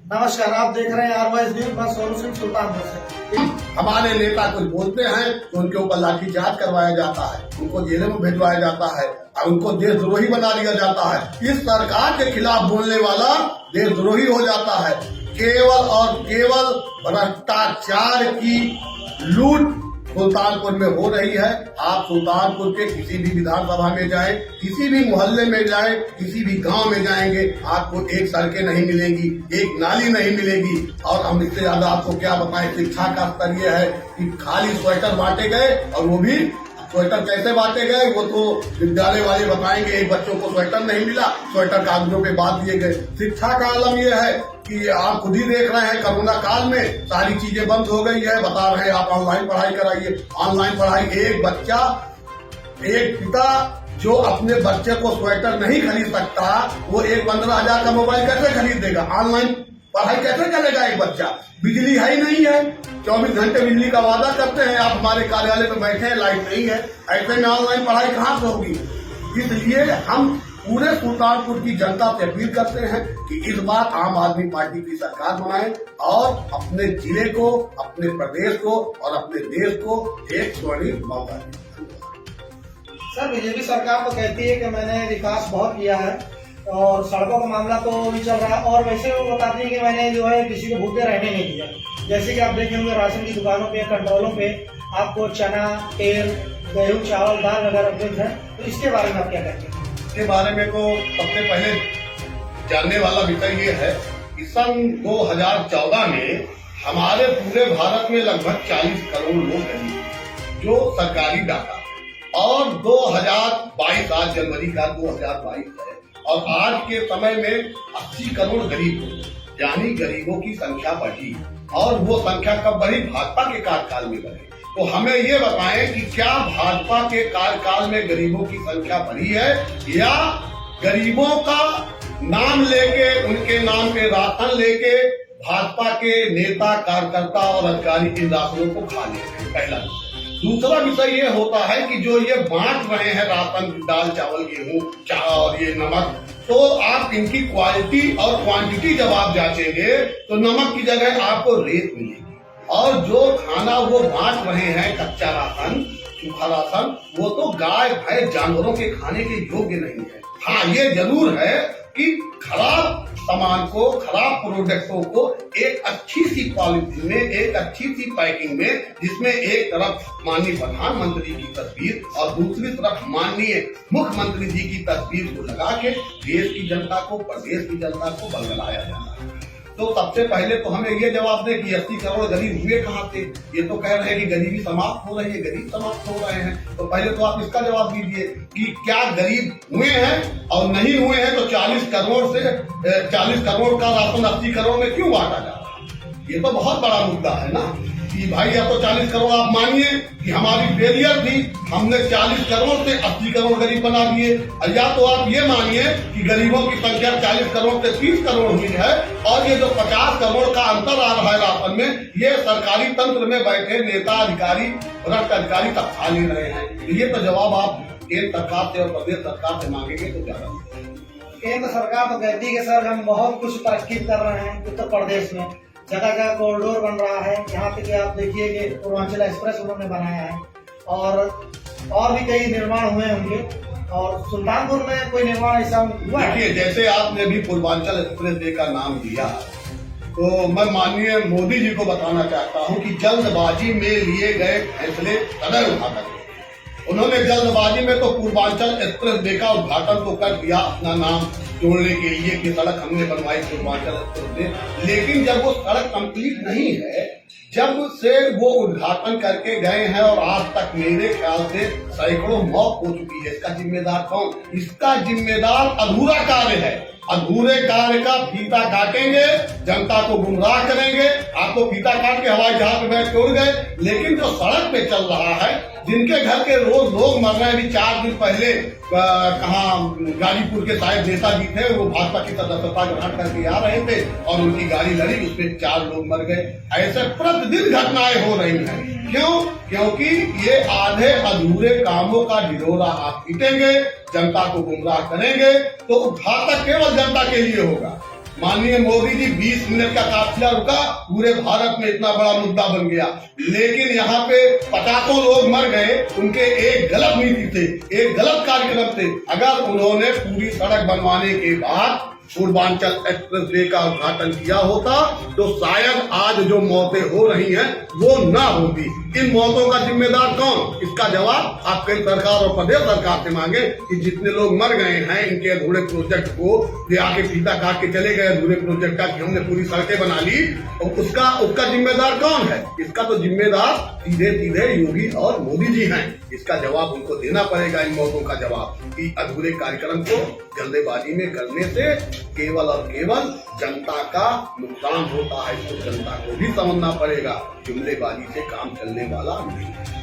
नमस्कार, आप देख रहे हैं आरवाइज न्यूज। मैं सोनू सिंह सुल्तानपुर से। हमारे नेता कुछ बोलते हैं तो उनके ऊपर लाठीचार्ज करवाया जाता है, उनको जेलों में भिजवाया जाता है और उनको देशद्रोही बना दिया जाता है। इस सरकार के खिलाफ बोलने वाला देशद्रोही हो जाता है। केवल और केवल भ्रष्टाचार की लूट सुल्तानपुर में हो रही है। आप सुल्तानपुर के किसी भी विधानसभा में जाएं, किसी भी मोहल्ले में जाएं, किसी भी गांव में जाएंगे, आपको एक सड़कें नहीं मिलेंगी, एक नाली नहीं मिलेगी। और हम इससे ज्यादा आपको क्या बताएं, शिक्षा का स्तर ये है कि खाली स्वेटर बांटे गए, और वो भी स्वेटर कैसे बांटे गए वो तो विद्यालय वाले बताएंगे। एक बच्चों को स्वेटर नहीं मिला, स्वेटर कागजों पे बांट दिए गए। शिक्षा का आलम यह है कि आप खुद ही देख रहे हैं, कोरोना काल में सारी चीजें बंद हो गई है। बता रहे हैं आप ऑनलाइन पढ़ाई कराइए, ऑनलाइन पढ़ाई। एक बच्चा, एक पिता जो अपने बच्चे को स्वेटर नहीं खरीद सकता, वो एक 15,000 का मोबाइल कैसे खरीद देगा? ऑनलाइन पढ़ाई कैसे चलेगा एक बच्चा? बिजली है ही नहीं है, 24 घंटे बिजली का वादा करते हैं। आप हमारे कार्यालय में बैठे हैं, लाइट नहीं है, ऐसे में ऑनलाइन पढ़ाई कहाँ से होगी? इसलिए हम पूरे सुल्तानपुर की जनता से अपील करते हैं कि इस बार आम आदमी पार्टी की सरकार बनाए और अपने जिले को, अपने प्रदेश को और अपने देश को एक स्वर्णिम मौका दें। सर, बीजेपी सरकार तो कहती है कि मैंने विकास बहुत किया है और सड़कों का मामला तो भी चल रहा है, और वैसे वो बताती है कि मैंने जो है किसी को भूखे रहने नहीं दिया। जैसे कि आप देखेंगे राशन की दुकानों पे, कंट्रोलों पे आपको चना, तेल, गेहूं, चावल, दाल वगैरह उपलब्ध है। तो इसके बारे में आप क्या कहते हैं? इसके बारे में तो सबसे पहले जानने वाला विषय ये है कि सन 2014 में हमारे पूरे भारत में लगभग 40 करोड़ लोग हैं जो सरकारी डाटा, और 2022 आज जनवरी का 2022 है, और आज के समय में 80 करोड़ गरीब लोग, यानी गरीबों की संख्या बढ़ी। और वो संख्या कब बढ़ी? भाजपा के कार्यकाल में बढ़ी। तो हमें ये बताएं कि क्या भाजपा के कार्यकाल में गरीबों की संख्या बढ़ी है, या गरीबों का नाम लेके, उनके नाम पे राशन लेके भाजपा के नेता, कार्यकर्ता और अधिकारी इन राशनों को खा लेते हैं? पहला विषय। दूसरा विषय ये होता है कि जो ये बांट रहे हैं राशन, दाल, चावल, गेहूं और ये नमक, तो आप इनकी क्वालिटी और क्वांटिटी जब आप जांचेंगे तो नमक की जगह आपको रेत मिलेगी। और जो खाना वो बांट रहे हैं, कच्चा राशन, सूखा राशन, वो तो गाय, भैंस, जानवरों के खाने के योग्य नहीं है। हाँ, ये जरूर है कि खराब सामान को, खराब प्रोडक्टों को एक अच्छी सी पॉलिथीन में, एक अच्छी सी पैकिंग में, जिसमें एक तरफ माननीय प्रधानमंत्री की तस्वीर और दूसरी तरफ माननीय मुख्यमंत्री जी की तस्वीर को लगा के देश की जनता को, प्रदेश की जनता को बलगलाया जाता है। तो सबसे पहले तो हमें ये जवाब दें कि 80 करोड़ गरीब हुए कहाँ से? ये तो कह रहे हैं कि गरीबी समाप्त हो रही है, गरीब समाप्त हो रहे हैं। तो पहले तो आप इसका जवाब दीजिए कि क्या गरीब हुए हैं? और नहीं हुए हैं तो 40 करोड़ का राशन 80 करोड़ में क्यों बांटा जा रहा है? ये तो बहुत बड़ा मुद्दा है ना कि भाई, या तो 40 करोड़ आप मानिए कि हमारी फेलियर थी, हमने 40 करोड़ से 80 करोड़ गरीब बना दिए, या तो आप ये मानिए कि गरीबों की संख्या 40 करोड़ से 30 करोड़ हुई है, और ये जो 50 करोड़ का अंतर आ रहा है राशन में, ये सरकारी तंत्र में बैठे नेता, अधिकारी, भ्रष्ट अधिकारी तक खा ले रहे हैं। ये तो जवाब आप केंद्र सरकार से और प्रदेश सरकार से मांगेंगे तो ज्यादा। केंद्र सरकार तो कहती है कि सर हम बहुत कुछ तरक्की कर रहे हैं। उत्तर प्रदेश में जगह जगह कॉरिडोर बन रहा है। यहाँ पे कि आप देखिए कि पूर्वांचल एक्सप्रेस उन्होंने बनाया है, और भी कई निर्माण हुए होंगे। और सुल्तानपुर में कोई निर्माण ऐसा हुआ है? देखिए, जैसे आपने भी पूर्वांचल एक्सप्रेस वे का नाम दिया, तो मैं माननीय मोदी जी को बताना चाहता हूँ कि जल्दबाजी में लिए गए फैसले कदर उठा करके उन्होंने जल्दबाजी में तो पूर्वांचल एक्सप्रेस वे का उद्घाटन तो कर दिया अपना नाम जोड़ने के लिए कि सड़क हमने बनवाई पूर्वांचल एक्सप्रेस वे, लेकिन जब वो सड़क कंप्लीट नहीं है, जब से वो उद्घाटन करके गए हैं और आज तक मेरे ख्याल से सैकड़ों मौत हो चुकी है, इसका जिम्मेदार कौन? इसका जिम्मेदार अधूरा कार्य है। अधूरे कार्य का फीता काटेंगे, जनता को गुमराह करेंगे। आपको फीता काट के हवाई जहाज में बैठ के उड़ गए, लेकिन जो सड़क पे चल रहा है, जिनके घर के रोज लोग मर रहे हैं। अभी 4 दिन पहले कहाँ गाजीपुर के शायद नेताजी थे, वो भाजपा की सदस्यता ग्रहण करके आ रहे थे और उनकी गाड़ी लड़ी, उसमें 4 लोग मर गए। ऐसे प्रतिदिन घटनाएं हो रही हैं। क्यों? क्योंकि ये आधे अधूरे कामों का ढिढोरा आप पीटेंगे, जनता को गुमराह करेंगे, तो घातक केवल जनता के लिए होगा। माननीय मोदी जी 20 मिनट का काफिला रुका, पूरे भारत में इतना बड़ा मुद्दा बन गया। लेकिन यहाँ पे पचासों लोग मर गए, उनके एक गलत नीति थे, एक गलत कार्यक्रम थे। अगर उन्होंने पूरी सड़क बनवाने के बाद पूर्वांचल एक्सप्रेसवे का उद्घाटन किया होता तो शायद आज जो मौतें हो रही हैं वो ना होती। इन मौतों का जिम्मेदार कौन? इसका जवाब आप केंद्र सरकार और प्रदेश सरकार से मांगे कि जितने लोग मर गए हैं इनके अधूरे प्रोजेक्ट को ये आके फीता काट के चले गए अधूरे प्रोजेक्ट का कि हमने पूरी सड़कें बना ली, और उसका जिम्मेदार कौन है? इसका तो जिम्मेदार सीधे सीधे योगी और मोदी जी हैं। इसका जवाब उनको देना पड़ेगा, इन मौतों का जवाब, कि अधूरे कार्यक्रम को जल्दबाजी में करने से केवल और केवल जनता का नुकसान होता है। तो जनता को भी समझना पड़ेगा, जुमलेबाजी से काम चलने वाला नहीं है।